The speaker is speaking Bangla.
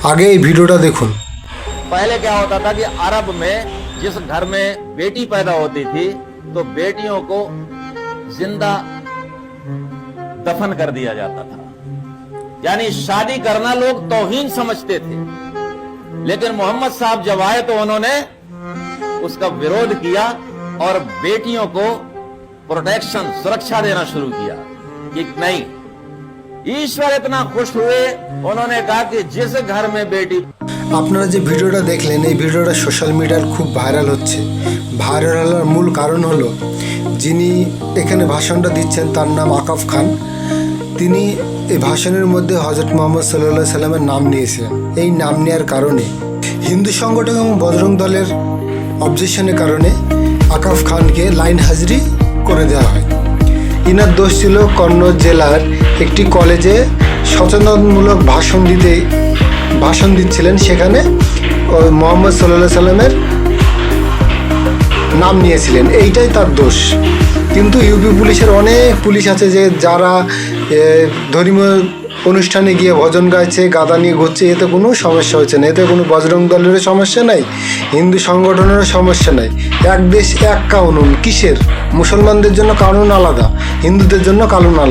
আগে এই ভিডিওটা দেখুন। पहले क्या होता था कि अरब में जिस घर में बेटी पैदा होती थी तो बेटियों को जिंदा दफन कर दिया जाता था, यानी शादी करना लोग तौहीन समझते थे। लेकिन मोहम्मद साहब जब आए तो उन्होंने उसका विरोध किया और बेटियों को प्रोटेक्शन, सुरक्षा देना शुरू किया कि नहीं। ईश्वर इतना खुश हुए, उन्होंने कहा कि जिस घर में बेटी। আপনারা যে ভিডিওটা দেখলেন, এই ভিডিওটা সোশ্যাল মিডিয়ার খুব ভাইরাল হচ্ছে। ভাইরাল হওয়ার মূল কারণ হলো, যিনি এখানে ভাষণটা দিচ্ছেন তার নাম আকাফ খান। তিনি এই ভাষণের মধ্যে হযরত মুহাম্মদ সাল্লাল্লাহু আলাইহি সাল্লামের নাম নিয়েছিলেন। এই নাম নেওয়ার কারণে হিন্দু সংগঠন এবং বজরং দলের অবজেকশনের কারণে আকাফ খানকে লাইন হাজিরি করে দেওয়া হয়। ইনার দোষ ছিল কন্নড় জেলার একটি কলেজে সচেতনমূলক ভাষণ দিচ্ছিলেন, সেখানে মুহাম্মদ সাল্লাল্লাহু আলাইহি সাল্লামের নাম নিয়েছিলেন, এইটাই তার দোষ। কিন্তু ইউপি পুলিশের অনেক পুলিশ আছে যে যারা ধর্মীয় অনুষ্ঠানে গিয়ে ভজন গাইছে, গাদা নিয়ে ঘুরছে, এতে কোনো সমস্যা হচ্ছে না। এতে কোনো বজরং দলেরও সমস্যা নাই, হিন্দু সংগঠনেরও সমস্যা নাই। এক দেশ এক কানুন, কিসের? মুসলমানদের জন্য কানুন আলাদা, হিন্দুদের জন্য কানুন আলাদা।